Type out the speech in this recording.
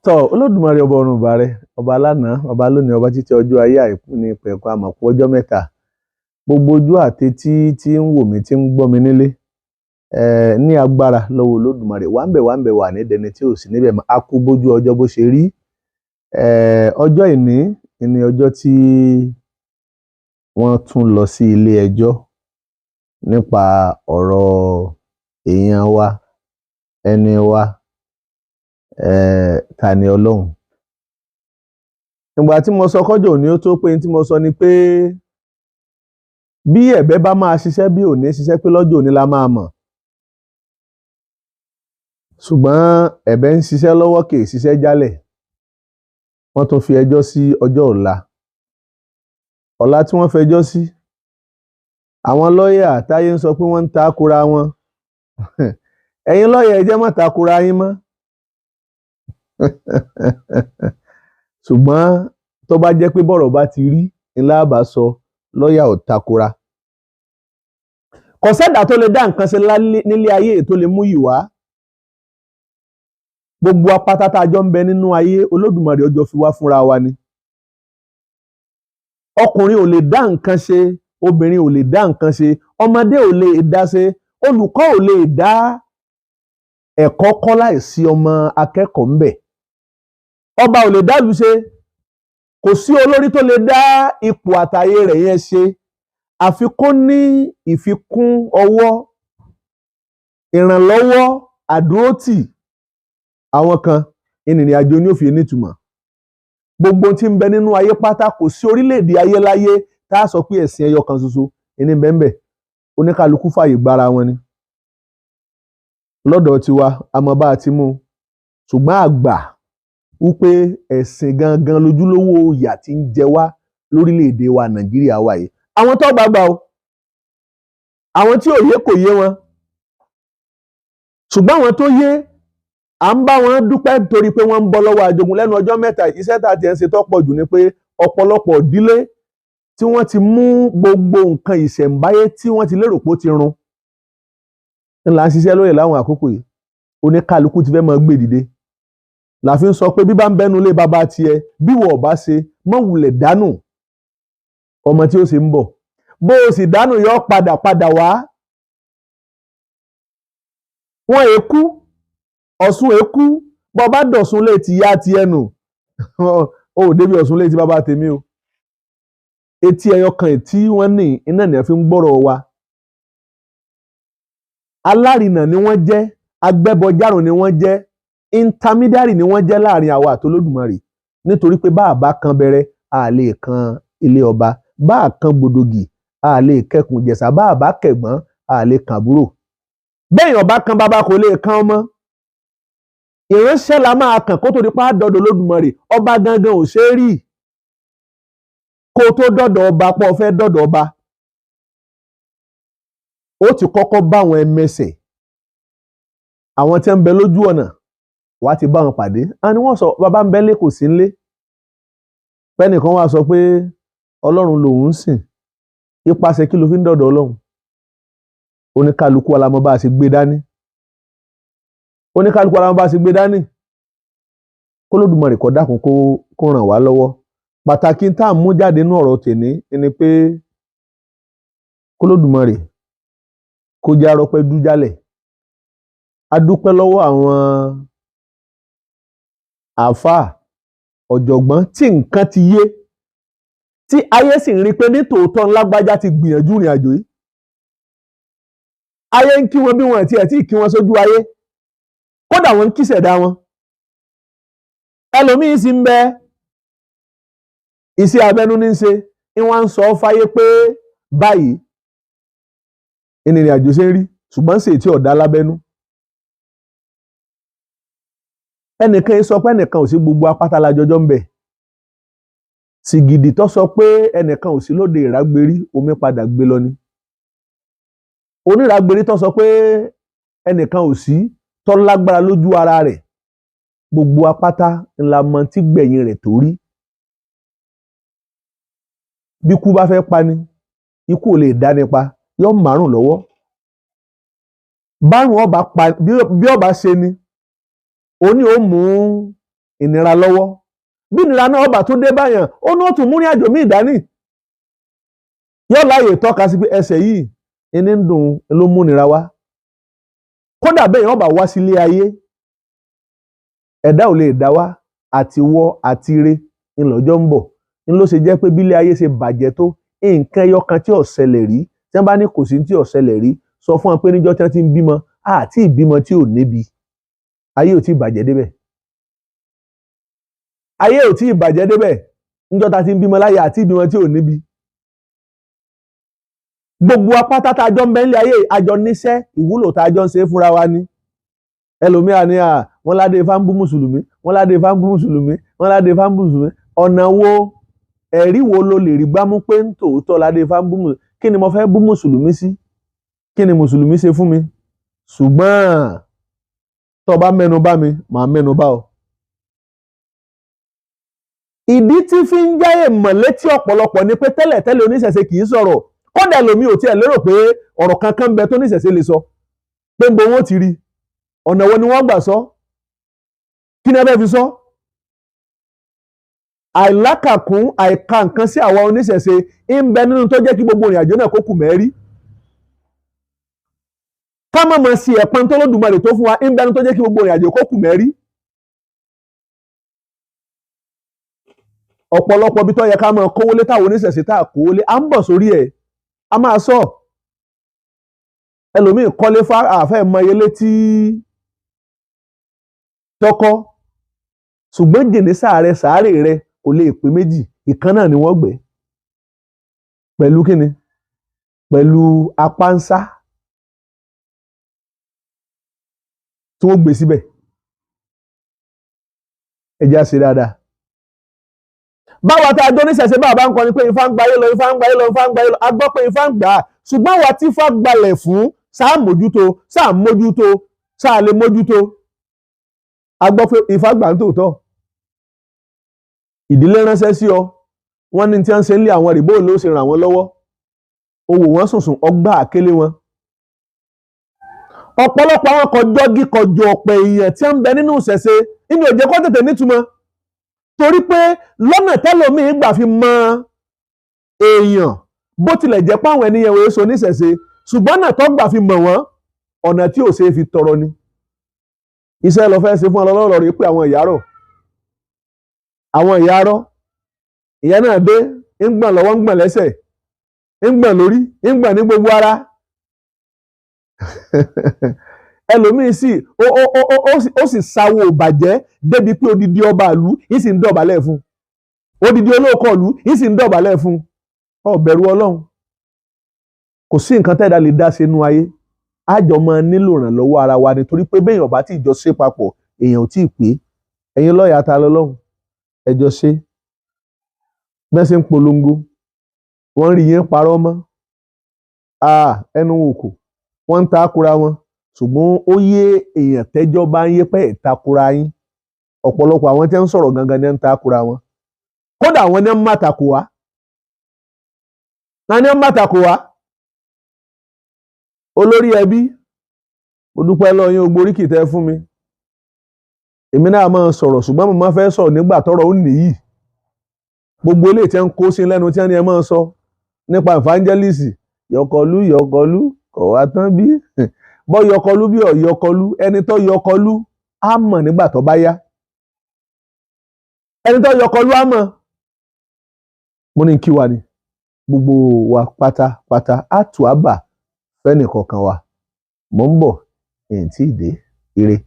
tọ Olódùmarè ọba ọ̀run ìbà rẹ, ọba lánàá, ọba lónìí, ọba títí ọjọ́ ayé àìkú ní pẹ̀kun àmọ̀kú ọjọ́ mẹ́ta. Gbogbo ojú àtetí tí ń wò mí tí ń gbọ́ mi nílé, ní agbára lọ́wọ́ Olódùmarè wà ń bẹ̀ wà ní dẹni tí ò sí níbẹ̀ mọ́. A kú bójú ọjọ́ bó ṣe rí. Ọjọ́ ìní ni ọjọ́ tí wọ́n tún lọ sí ilé ẹjọ́ nípa ọ̀rọ̀ èèyàn wa, ẹni wa, TaniOlorun. Ìgbà tí mo sọ kọ́jọ́ òní ó tó pé tí mo sọ ni pé bí ẹ̀bẹ̀ bá máa ṣiṣẹ́ bí òní ṣiṣẹ́ pé lọ́jọ́ òní la máa mọ̀. Ṣùgbọ́n ẹ̀bẹ̀ ń ṣiṣẹ́ lọ́wọ́ kì í ṣiṣẹ́ jálẹ̀. Wọ́n tún fi ẹjọ́ sí ọjọ́ ọ̀la. Ọ̀la tí wọ́n fẹjọ́ sí, àwọn lọ́ọ̀yà táyé ń sọ pé wọ́n ń takora wọn. Ẹ̀yin lọ́ọ̀yà ẹ jẹ́ má takora yín mọ́. Ṣùgbọ́n tó bá jẹ́ pé bọ́rọ̀ bá ti rí ńlá bá sọ, lọ́ọ̀yà ò takora. Kò sẹ́dà tó lè dá nǹkan ṣe nílé ayé tó lè mú ìwà. Gbogbo apáta tá a jọ ń bẹ nínú ayé, Olódùmarè ọjọ́ fi wá fúnra wa ni. Ọkùnrin ò lè dá nǹkan ṣe, obìnrin ò lè dá nǹkan ṣe, ọmọdé ò lè dá ṣe, olùkọ́ ò lè dá ẹ̀kọ́ kọ́ láìsí ọmọ akẹ́kọ̀ọ́ ń bẹ. Ọba ò lè dálù ṣe, kò sí olórí tó lè dá ipò àtàyè rẹ̀ yẹn ṣe, àfi kó ní ìfikún ọwọ́, ìrànlọ́wọ́, àdúrótì àwọn kan, ìrìn àjò ní òfin nítumọ̀. Gbogbo tí ń bẹ nínú ayé pátá, kò sí orílẹ̀-èdè ayé láyé tá a sọ pé ẹ̀sìn ẹyọ kan ṣoṣo ní bẹ́ẹ̀ oníkálukú fàyè gbára wọn ni. Lọ́dọ̀ tiwa àmọ́ bá a ti mú, ṣùgbọ́n àgbà wípé ẹ̀sìn gangan lójúlówó ìyà tí ń jẹ wá lórílẹ̀-èdè wa Nàìjíríà wa yìí. Àwọn tó gbàgbà o, àwọn tí ò yé kò yé wọn, ṣùgbọ́n àwọn tó yé, à ń bá wọn dúpẹ́ torí pé wọ́n ń bọ́ lọ́wọ́ àjogún. Lẹ́nu ọjọ́ mẹ́ta iṣẹ́ tá a ti ń ṣe tọ́pọ̀ jù ni pé ọ̀pọ̀lọpọ̀ ìdílé tí wọ́n ti mú gbogbo nǹkan ìṣẹ̀ǹbáyé tí wọ́n ti lérò pé ó ti run ńlá ń ṣiṣẹ́ lóye láwọn àkókò yìí. Oníkálukú ti fẹ́ máa gbé dìde. La fi ń sọ pé bí bá ń bẹ́nu lé bàbá tiẹ̀, bí wọ́n bá ṣe mọ́ wulẹ̀ dánù ọmọ tí ó ṣe ń bọ̀. Bó o sì dánù yọ padà wá. Wọ́n èkú, Ọ̀ṣun èkú, bọ́ bá dọ̀ṣun lé ti yá ti ẹnu. O ò débi Ọ̀ṣun lé ti bàbá tèmi o. Etí ẹyọ kan tí wọ́n ní iná ni a fi ń gbọ́rọ̀ wa. Alárinà ni wọ́n jẹ́, agbẹ́bọjárùn ni wọ́n jẹ́, intermediary ni wọ́n jẹ́ láàrin àwa àti Olódùmarè. Nítorí pé bá a bá kan bẹ̀rẹ̀, a lè kan ilé ọba. Bá a kan gbòdògì, a lè kẹkùn jẹ̀sà. Bá a bá kẹ̀gbọ́n, a lè kan àbúrò. Béèyàn bá kan bàbá kò lè kan ọmọ. Ìránṣẹ́ la máa kàn kó tó di pa dọ́dọ̀ Olódùmarè. Ọba gangan ò ṣe é rí. Kó tó dọ́dọ̀ ọba pọ̀ fẹ́ dọ́dọ̀ ọba, ó ti kọ́kọ́ bá àwọn ẹmẹsẹ̀, àwọn tí ń bẹ lójú ọ̀nà, wàá ti bá wọn pàdé. A ní wọ́n sọ bàbá ń bẹ lé kò sí nlé. Pẹ́nìkan wá sọ pé Ọlọ́run lòun ń sìn. Ipasẹ̀ kí ló fi ń dọ́dọ̀ Ọlọ́run? Oníkálukú alamọ bá a ṣe gbé dání. Oníkálukú alamọ bá a ṣe gbé dání. Kó Olódùmarè kó dákun kó ràn wá lọ́wọ́. Pàtàkì tá à ń mú jáde nínú ọ̀rọ̀ tèmi ni pé kó Olódùmarè kó jẹ́ arọ́pẹ́ dújálẹ̀. A dúpẹ́ lọ́wọ́ àwọn àáfàá ọ̀jọ̀gbọ́n tí nǹkan ti yé, tí ayé sì ń rí pé ní tòótọ́ ńlágbájá ti gbìyànjú ìrìn àjò yìí. Ayé ń kí wọn bí wọn àti ẹ̀ tí kí wọn sójú ayé. Kódà wọn ń kí ṣẹ̀dá wọn. Ẹlòmíín sì ń bẹ iṣẹ́ abẹ́nú ní í ṣe, ìwọ̀n ń sọ fáyé pé báyìí ìrìn àjò ṣe ń rí, ṣùgbọ́n ṣe tí ọ̀dá lábẹ́nú. Ẹnìkan sọ pé ẹnìkan ò sí, gbogbo apáta lájọjọ́ ń bẹ. Sìgìdì tó sọ pé ẹnìkan ò sí lóde ìrágbérí, omi padà gbé lọ ni. Oníràgbérí tó sọ pé ẹnìkan ò sí tó lágbára lójú ara rẹ̀, gbogbo apáta ńlá mọ tí gbẹ̀yìn rẹ̀ tó rí. Bí ikú bá fẹ́ pa ni, ikú ò lè dá nípa, yóò márùn lọ́wọ́. Bárùn ọba pa bí ọba ṣe ni, ó ní ó mú ìnira lọ́wọ́ bí ìnira náà ọba tó dé báyàn ó náà tún múrin àjò míì dání yóò láàyè tọ́ka sí pé ẹsẹ̀ yìí ẹni ń dùn ló múnira wá kódà bẹ́ẹ̀ yẹn ọba wá sílé ayé ẹ̀dá ò lè dá wá àti wọ́ àti re ńlọ́jọ́ ń bọ̀ ń ló ṣe jẹ́ pé bílé ayé ṣe bàjẹ́ tó nǹkan ẹyọ kan tí ò ṣẹlẹ̀ rí tí wọ́n bá ní kò sí tí ò ṣẹlẹ̀ rí sọ fún wọn pé níjọ́ tí wọ́n ti ń bímọ àti ìbímọ tí ò níbi ayé ò tí ì bàjẹ́ débẹ̀ ayé ò tí ì bàjẹ́ débẹ̀ níjọ́ tá ti ń bímọ láyé àti ìbímọ tí ò níbi gbogbo apáta tá a jọ ń bẹ nílé ayé àjọ níṣẹ́ ìwúlò tá a jọ ń ṣe fúnra wa ni ẹlòmíà ni wọ́n ládé ifá ń bú mùsùlùmí wọ́n ládé ifá ń bú mùsùlùmí wọ́n ládé ifá ń bú mùsùlùmí ọ̀nà wo ẹ̀rí wo ló lè rí gbámú pé ń tòótọ́ ládé ifá ń bú mùsùlùmí kí ni mo fẹ́ bú mùsùlùmí sí kí ni mùsùlùmí ṣe fún mi ṣùgbọ́n tó bá mẹ́nu bà mí màá mẹ́nu bà ọ́. ìdí tí fi ń jáyè mọ̀ létí ọ̀pọ̀lọpọ̀ ni pé tẹ́lẹ̀tẹ́lẹ̀ oníṣẹ̀ṣe kì í sọ̀rọ̀ kódà ẹlòmíì ò tiẹ̀ lérò pé ọ̀rọ̀ kankan ń bẹ tó oníṣẹ̀ṣe lè sọ pé ń bo wọn ti rí ọ̀nà wo ni wọ́n gbà sọ kí ni ẹ bẹ́ẹ̀ fi sọ. àìlákàkún àìka nǹkan sí àwa oníṣẹ̀ṣe ń bẹ nínú tó jẹ́ kí gbogbo ìrìn àjò náà kó kù mẹ́rí. ká má máa sí ẹ̀pọ́n tó lódùmarè tó fún wa ń bẹ nínú tó jẹ́ kí gbogbo ìrìn àjò kó kù mẹ́rí. ọ̀pọ̀lọpọ̀ bí tó yẹ ká máa kówó lé táwọn oníṣẹ̀ṣe tá a kówó lé à ń bọ̀ sórí ẹ̀ a máa sọ ẹlòmíì kọ́lé fún àfẹ́ mọye létí tọkọ ṣùgbọ́n jìnnì sàárè rẹ kò lè pé méjì ìkan náà ni wọ́n gbé pẹ̀lú kíni pẹ̀lú apánsá tí wọ́n gbé síbẹ̀ ẹjẹ́ àṣẹ dáadáa. báwa tá a jọ níṣẹ̀ṣe bàbá ń kọrin pé ifá ń gbayé lọ ifá ń gbayé lọ ifá ń gbayé lọ a gbọ́ pé ifá ń gbà á ṣùgbọ́n àwa tí ifá gbalẹ̀ fún sáà mójútó sáà lè mójútó a gbọ́ pé ifá gbà ń tòótọ́ ìdílé ránṣẹ́ sí ọ wọ́n ní tí wọ́n ṣe ń lé àwọn rìbó ló ṣe ràn wọ́n lọ́wọ́ owó wọn sùnsùn ọgbà àkélé wọn. ọ̀pọ̀lọpọ̀ àwọn kọjọ́gí kọjọ ọ̀pẹ̀ èèyàn tí wọ́n ń bẹ nínú ìṣẹ̀ṣe inú òjẹ́ kó tètè nítumọ̀ torí pé lọ́nà tẹ́lòmíì gbà fi mọ èèyàn bó tilẹ̀ jẹ́ pé àwọn ènìyàn wòye so níṣẹ̀ṣe ṣùgbọ́n náà tó gbà fi mọ̀ wọ́n ọ̀nà tí ò ṣe fi tọrọ ni. iṣẹ́ lọ fẹ́ ṣe fún ọlọ́rọ̀ rẹ̀ pé àwọn ìyárọ̀ ìyá náà dé ń gbọ̀n lọ́wọ́ ń gbọ̀n lẹ́sẹ̀ ń gbọ̀n lórí ń gbọ̀n ní gbogbo ara ẹlòmíín sì ó sì sáwó bàjẹ́ débi pé odidi ọba ìlú yìí sì ń dọ̀bálẹ̀ fún odidi olóòkọ ìlú yìí sì ń dọ̀bálẹ̀ fún ó bẹ̀rù Ọlọ́run kò sí nǹkan tẹ́ẹ̀dá lè dá sínú ayé àjọ máa nílò ìrànlọ́wọ́ ara wa nítorí pé béèyàn bá tí ìjọ ṣe papọ̀ èèyàn ò tí ì pé ẹ̀yin lọ́ọ̀yà ta lọ́lọ́run ẹjọ́ ṣe bẹ́ẹ̀ ṣe ń polongo wọ́n rí yẹn parọ́ mọ́ ẹnu òkò wọ́n ń takura wọn ṣùgbọ́n ó yé èèyàn tẹ́jọ́ bá ń yé pẹ́ ìtakura yín ọ̀pọ̀lọpọ̀ àwọn tí ń sọ̀rọ̀ gangan ní ń takura wọn kódà àwọn ní ń má takò wá ní ń má takò wá olórí ẹbí mo dúpẹ́ lọ́ọ́ yín ogbórí kìí tẹ́ fún mi èmi náà máa sọ̀rọ̀ ṣùgbọ́n mo máa fẹ́ sọ̀rọ̀ nígbà tọ́rọ̀ ó nìyí gbogbo ilé tí ń kó sí lẹ́nu tí wọ́n ní ẹ máa sọ nípa evangelist yọkọlú kọ̀ wá tán bí bọ́ yọkọlú bí ọ̀ yọkọlú ẹni tó yọkọlú á mọ̀ nígbà tó bá yá ẹni tó yọkọlú á mọ̀ mo ní kí wa ni gbogbo wa pátápátá á tù á bà fẹ́nìkọ̀ọ̀kan wa mò ń bọ̀ èyí tí ì dé ire.